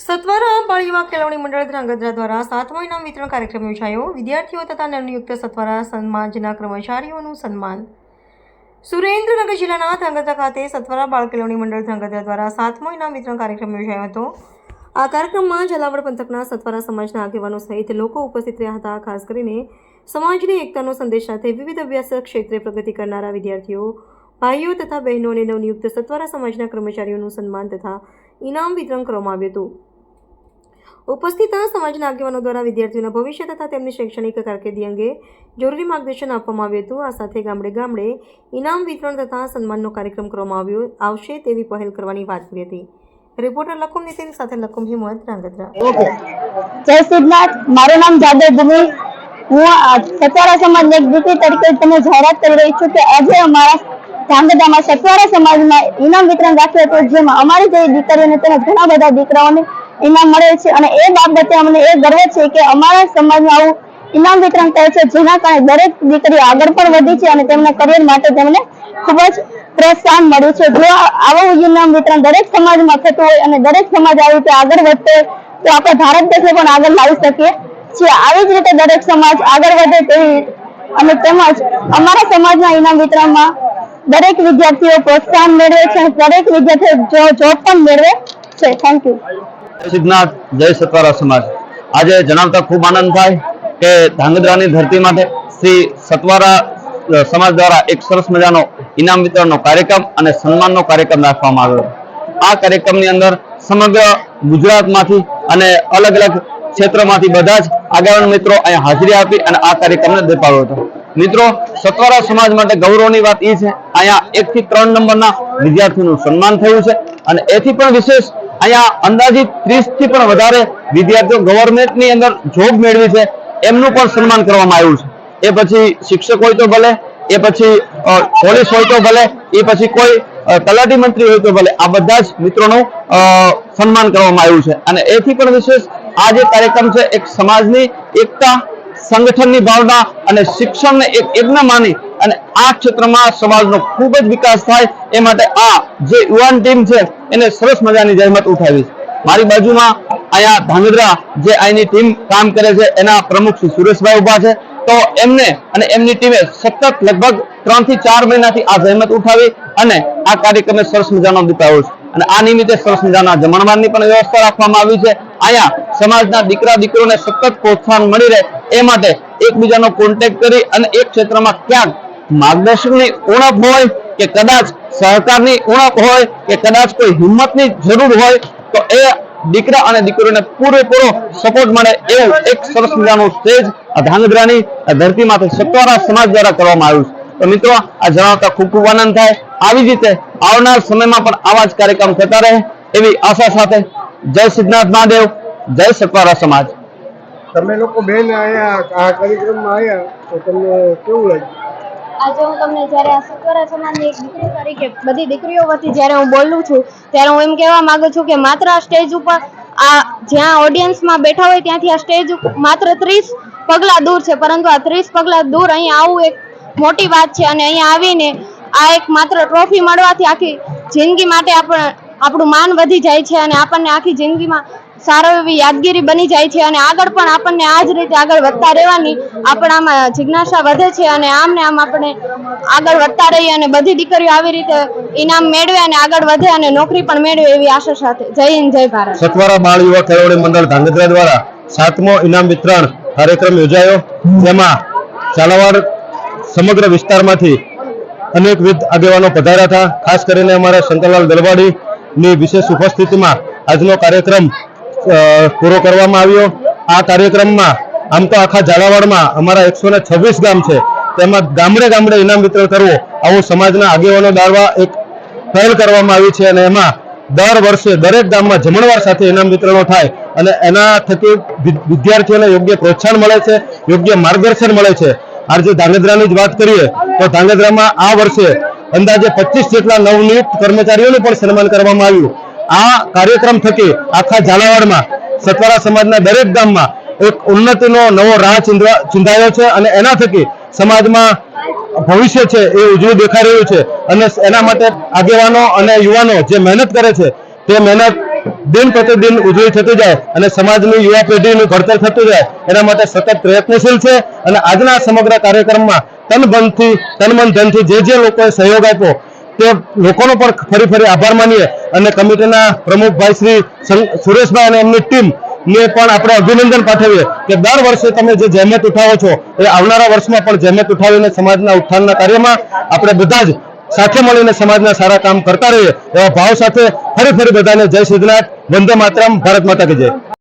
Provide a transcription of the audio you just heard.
સત્વરા બાળ યુવા કેળવણી મંડળ ધ્રાંગધ્રા દ્વારા 7મો ઇનામ વિતરણ કાર્યક્રમ યોજાયો। વિદ્યાર્થીઓ તથા નવનિયુક્ત સત્વરા સમાજના કર્મચારીઓનું સન્માન। સુરેન્દ્રનગર જિલ્લાના ધ્રાંગધ્રા ખાતે સત્વરા બાળ કેળવણી મંડળ ધ્રાંગધ્રા દ્વારા 7મો ઇનામ વિતરણ કાર્યક્રમ યોજાયો હતો। આ કાર્યક્રમમાં ઝાલાવાડ પંથકના સત્વરા સમાજના આગેવાનો સહિત લોકો ઉપસ્થિત રહ્યા હતા। ખાસ કરીને સમાજની એકતાનો સંદેશ સાથે વિવિધ અભ્યાસ ક્ષેત્રે પ્રગતિ કરનારા વિદ્યાર્થીઓ, ભાઈઓ તથા બહેનો અને નવનિયુક્ત સત્વરા સમાજના કર્મચારીઓનું સન્માન તથા ઇનામ વિતરણ કરવામાં આવ્યું હતું। ઉપસ્થિત સમાજના આગેવાનો દ્વારા વિદ્યાર્થીઓના ભવિષ્ય તથા તેમની શૈક્ષણિક કારકિર્દી અંગે જરૂરી માર્ગદર્શન આપવામાં આવ્યું હતું। આ સાથે ગામડે ગામડે ઇનામ વિતરણ તથા સન્માનનો કાર્યક્રમ કરવામાં આવશે તેવી પહેલ કરવાની વાત કરી હતી। રિપોર્ટર લખુમ નીતિન સાથે લખુમ હિંમત, ધ્રાંગધ્રા। જય સિદ્ધનાથ, મારું નામ જાદવ ભૂમિ। હું સત્વરા સમાજની એક દીકરી તરીકે તમે જાહેરાત કરી રહી છું કે આજે અમારા ધ્રાંગધ્રામાં સત્વરા સમાજમાં ઇનામ વિતરણ રાખ્યું હતું, જેમાં અમારી જે દીકરીઓને તેમજ ઘણા બધા દીકરાઓને ઇનામ મળે છે અને એ બાબતે અમને એ ગર્વ છે કે અમારા સમાજમાં આવું ઇનામ વિતરણ થાય છે, જેના કારણે દરેક દીકરીઓ આગળ પણ વધી છે અને તેમના કરિયર માટે તેમને ખૂબ જ પ્રોત્સાહન મળ્યું છે। જો આવું ઇનામ વિતરણ દરેક સમાજમાં થતું હોય અને દરેક સમાજ આવી રીતે આગળ વધતો તો આપણે ભારત દેશને પણ આગળ લાવી શકીએ છીએ। આવી જ રીતે દરેક સમાજ આગળ વધે તેવી અને તેમજ અમારા સમાજના ઇનામ વિતરણમાં દરેક વિદ્યાર્થીઓ પ્રોત્સાહન મેળવે છે અને દરેક વિદ્યાર્થીઓ જોબ પણ મેળવે છે। Thank you. જય સિદ્ધનાથ, જય સત્વરા સમાજ। આજે જણાવતા ખૂબ આનંદ થાય કે ધ્રાંગધ્રાની ધરતી માટે શ્રી સત્વરા સમાજ દ્વારા એક સરસ મજાનો ઇનામ વિતરણનો કાર્યક્રમ અને સન્માનનો કાર્યક્રમ રાખવામાં આવ્યો। આ કાર્યક્રમની અંદર સમગ્ર ગુજરાતમાંથી અને અલગ અલગ ક્ષેત્રમાંથી બધા જ આગેવાન મિત્રો અહીંયા હાજરી આપી અને આ કાર્યક્રમને દેખાડ્યો હતો। મિત્રો, સત્વરા સમાજ માટે ગૌરવની વાત એ છે અહીંયા 1 થી 3 નંબરના વિદ્યાર્થીઓનું સન્માન થયું છે અને એથી પણ વિશેષ અહીંયા અંદાજિત 30 થી પણ વધારે વિદ્યાર્થીઓ ગવર્મેન્ટની અંદર જોબ મેળવી છે, એમનું પણ સન્માન કરવામાં આવ્યું છે। એ પછી શિક્ષક હોય તો ભલે, એ પછી પોલીસ હોય તો ભલે, એ પછી કોઈ તલાટી મંત્રી હોય તો ભલે, આ બધા જ મિત્રોનું સન્માન કરવામાં આવ્યું છે। અને એથી પણ વિશેષ આ જે કાર્યક્રમ છે એક સમાજની એકતા, સંગઠનની ભાવના અને શિક્ષણને એક યજ્ઞ માની અને આ ક્ષેત્રમાં સમાજનો ખૂબ જ વિકાસ થાય એ માટે આ જે યુવાન ટીમ છે એને સરસ મજાની જહેમત ઉઠાવી છે। મારી બાજુમાં અહીંયા ધ્રાંગધ્રા જે અહીંની ટીમ કામ કરે છે એના પ્રમુખ શ્રી સુરેશભાઈ ઉભા છે, તો એમને અને એમની ટીમે સતત લગભગ 3 થી 4 મહિનાથી આ જહેમત ઉઠાવી અને આ કાર્યક્રમને સરસ મજાનો દીપાવ્યો છે અને આ નિમિત્તે સરસ મજાના જમણવારની પણ વ્યવસ્થા રાખવામાં આવી છે। અહીંયા સમાજના દીકરા દીકરીઓને સતત પ્રોત્સાહન મળી રહે એ માટે એકબીજાનો કોન્ટેક્ટ કરી અને એક ક્ષેત્રમાં ક્યાંક માર્ગદર્શનની ઉણપ હોય કે કદાચ સહકારની ઉણપ હોય કે કદાચ કોઈ હિંમતની જરૂર હોય તો એ દીકરા અને દીકરીઓને પૂરેપૂરો સપોર્ટ મળે એવું એક સરસ મજાનું સ્ટેજ આ ધ્રાંગધ્રાની ધરતીમાંથી સત્વરા સમાજ દ્વારા કરવામાં આવ્યું છે। તો મિત્રો, આ જણાવતા ખૂબ ખૂબ આનંદ થાય। આવી રીતે આવનાર સમયમાં પણ આવા જ કાર્યક્રમ થતા રહે એવી આશા સાથે જય સિદ્ધનાથ મહાદેવ, જય સત્વરા સમાજ। તમે લોકો બેન આયા આ કાર્યક્રમમાં આયા તો તમને કેવું લાગ્યું? આજે હું તમને જ્યારે આ સત્વરા સમાજની એક દીકરી તરીકે બધી દીકરીઓ વતી જ્યારે હું બોલું છું ત્યારે હું એમ કહેવા માંગુ છું કે માત્ર આ સ્ટેજ ઉપર આ જ્યાં ઓડિયન્સમાં બેઠા હોય ત્યાંથી આ સ્ટેજ માત્ર 30 પગલા દૂર છે, પરંતુ આ 30 પગલા દૂર અહીંયા આવવું એક મોટી વાત છે અને અહીંયા આવીને આ એક માત્ર ટ્રોફી મળવાથી આખી જિંદગી માટે આપણું માન વધી જાય છે અને આપણને આખી જિંદગીમાં સારો એવી યાદગીરી બની જાય છે અને આગળ પણ આપણને આ જ રીતે આગળ વધતા રહેવાની આપણામાં જિજ્ઞાસા વધે છે અને આમ ને આમ આપણે આગળ વધતા રહીએ અને બધી દીકરીઓ આવી રીતે ઇનામ મેળવે અને આગળ વધે અને નોકરી પણ મેળવે એવી આશા સાથે જય હિન્દ, જય ભારત। સત્વરા બાળ યુવા કેળવણી મંડળ ધ્રાંગધ્રા દ્વારા 7મો ઇનામ વિતરણ કાર્યક્રમ યોજાયો, જેમાં ઝાલાવાડ સમગ્ર વિસ્તારમાંથી અનેકવિધ આગેવાનો પધાર્યા હતા। ખાસ કરીને અમારા શંકરલાલ દલવાડીની વિશેષ ઉપસ્થિતિમાં આજનો કાર્યક્રમ પૂરો કરવામાં આવ્યો। આ કાર્યક્રમમાં આમ તો આખા ઝાલાવાડમાં અમારા 126 ગામ છે, તેમાં ગામડે ગામડે ઇનામ વિતરણ કરવું આવું સમાજના આગેવાનો દ્વારા એક પહેલ કરવામાં આવી છે અને એમાં દર વર્ષે દરેક ગામમાં જમણવાર સાથે ઇનામ વિતરણો થાય અને એના થકી વિદ્યાર્થીઓને યોગ્ય પ્રોત્સાહન મળે છે, યોગ્ય માર્ગદર્શન મળે છે। આજે ધ્રાંગધ્રાની જ વાત કરીએ તો ધ્રાંગધ્રામાં આ વર્ષે અંદાજે 25 જેટલા નવનિયુક્ત કર્મચારીઓનું પણ સન્માન કરવામાં આવ્યું। આ કાર્યક્રમ થકી આખા ઝાલાવાડમાં સત્વરા સમાજના દરેક ગામમાં એક ઉન્નતિનો નવો રાહ ચિંધાયો છે અને એના થકી સમાજમાં ભવિષ્ય છે એ ઉજળું દેખાઈ રહ્યું છે અને એના માટે આગેવાનો અને યુવાનો જે મહેનત કરે છે તે મહેનત દિન પ્રતિદિન ઉજળી થતી જાય અને સમાજની યુવા પેઢીનું ઘડતર થતું જાય એના માટે સતત પ્રયત્નશીલ છે અને આજના સમગ્ર કાર્યક્રમમાં તન મન ધનથી જે લોકોએ સહયોગ આપ્યો તે લોકોનો પણ ફરી આભાર માનીએ અને કમિટીના પ્રમુખ ભાઈ શ્રી સુરેશભાઈ અને એમની ટીમ ને પણ આપણે અભિનંદન પાઠવીએ કે દર વર્ષે તમે જે જહેમત ઉઠાવો છો એ આવનારા વર્ષમાં પણ જહેમત ઉઠાવીને સમાજના ઉત્થાનના કાર્યમાં આપણે બધા જ સાથે મળીને સમાજના સારા કામ કરતા રહીએ એવા ભાવ સાથે ફરી બધાને જય સિદ્ધનાથ, વંદે માતરમ, ભારત માતા કી જય.